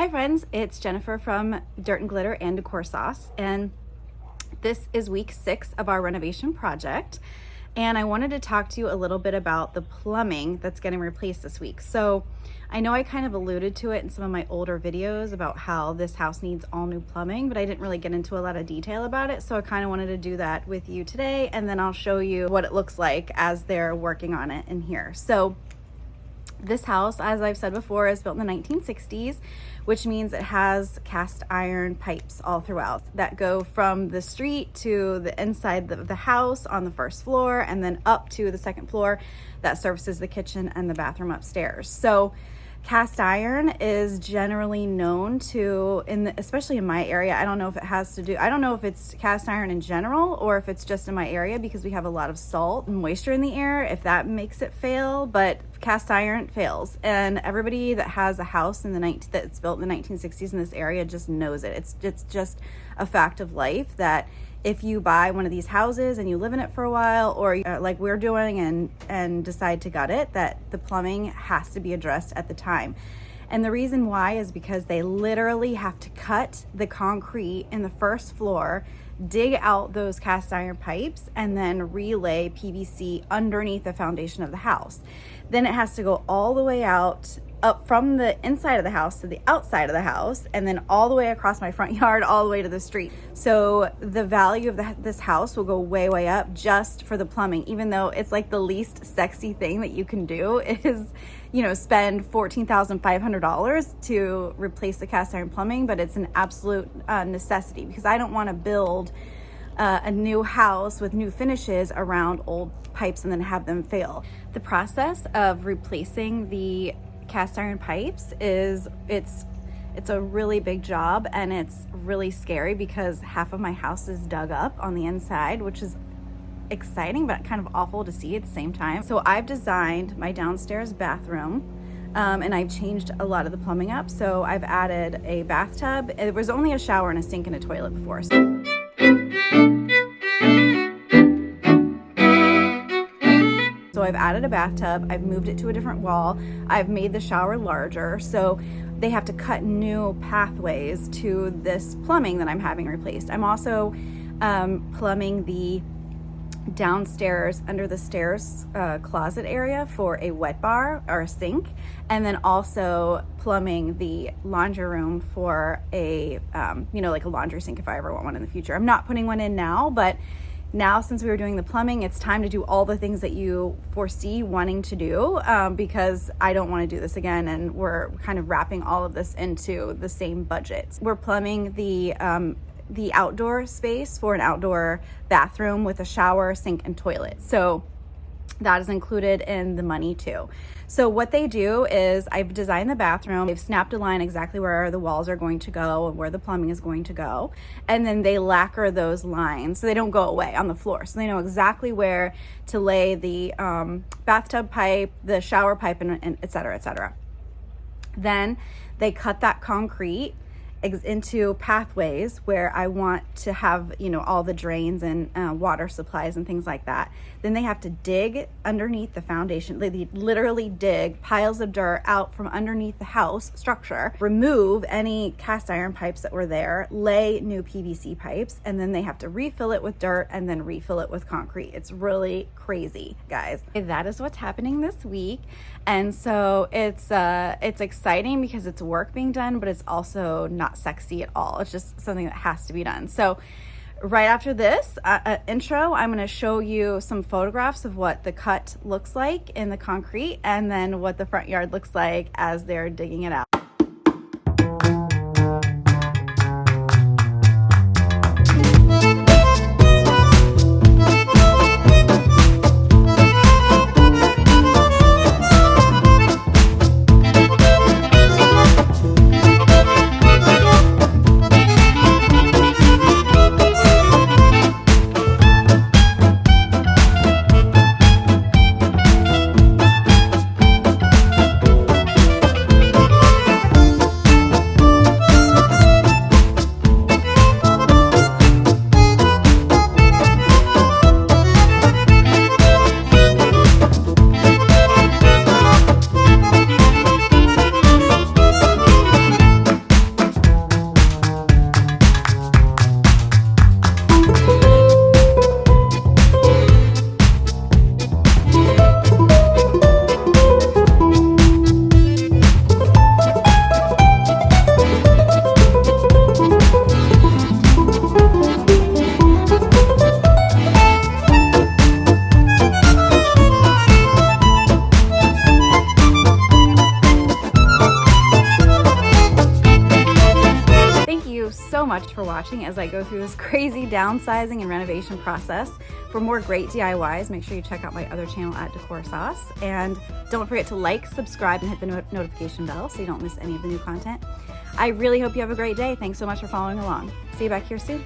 Hi friends, it's Jennifer from Dirt and Glitter and DecorSauce, and this is week 6 of our renovation project. And I wanted to talk to you a little bit about the plumbing that's getting replaced this week. So I know I kind of alluded to it in some of my older videos about how this house needs all new plumbing, but I didn't really get into a lot of detail about it. So I kind of wanted to do that with you today, and then I'll show you what it looks like as they're working on it in here. So this house, as I've said before, is built in the 1960s, which means it has cast iron pipes all throughout that go from the street to the inside of the house on the first floor and then up to the second floor that services the kitchen and the bathroom upstairs. So cast iron is generally known to, especially in my area, I don't know if it's cast iron in general or if it's just in my area because we have a lot of salt and moisture in the air, if that makes it fail, but cast iron fails. And everybody that has a house that's built in the 1960s in this area just knows it. It's just a fact of life that if you buy one of these houses and you live in it for a while, or like we're doing and decide to gut it, that the plumbing has to be addressed at the time. And the reason why is because they literally have to cut the concrete in the first floor, dig out those cast iron pipes, and then relay PVC underneath the foundation of the house. Then it has to go all the way out, up from the inside of the house to the outside of the house, and then all the way across my front yard, all the way to the street. So the value of this house will go way, way up just for the plumbing, even though it's like the least sexy thing that you can do is, spend $14,500 to replace the cast iron plumbing, but it's an absolute necessity because I don't want to build a new house with new finishes around old pipes and then have them fail. The process of replacing the cast iron pipes it's a really big job, and it's really scary because half of my house is dug up on the inside, which is exciting but kind of awful to see at the same time. So I've designed my downstairs bathroom and I've changed a lot of the plumbing up. So I've added a bathtub. There was only a shower and a sink and a toilet before. So I've added a bathtub, I've moved it to a different wall, I've made the shower larger, so they have to cut new pathways to this plumbing that I'm having replaced. I'm also plumbing the downstairs under the stairs closet area for a wet bar or a sink, and then also plumbing the laundry room for a like a laundry sink if I ever want one in the future. I'm not putting one in now, but now, since we were doing the plumbing, it's time to do all the things that you foresee wanting to do because I don't want to do this again, and we're kind of wrapping all of this into the same budget. We're plumbing the outdoor space for an outdoor bathroom with a shower, sink, and toilet. So that is included in the money too. So what they do is I've designed the bathroom, they've snapped a line exactly where the walls are going to go and where the plumbing is going to go, and then they lacquer those lines so they don't go away on the floor. So they know exactly where to lay the bathtub pipe, the shower pipe, and et cetera, et cetera. Then they cut that concrete into pathways where I want to have, all the drains and water supplies and things like that. Then they have to dig underneath the foundation. They literally dig piles of dirt out from underneath the house structure, remove any cast iron pipes that were there, lay new PVC pipes, and then they have to refill it with dirt and then refill it with concrete. It's really crazy, guys. That is what's happening this week. And so it's exciting because it's work being done, but it's also not sexy at all. It's just something that has to be done. So right after this intro, I'm going to show you some photographs of what the cut looks like in the concrete and then what the front yard looks like as they're digging it out. for watching as I go through this crazy downsizing and renovation process. For more great DIYs, make sure you check out my other channel at DecorSauce. And don't forget to like, subscribe, and hit the notification bell so you don't miss any of the new content. I really hope you have a great day. Thanks so much for following along. See you back here soon.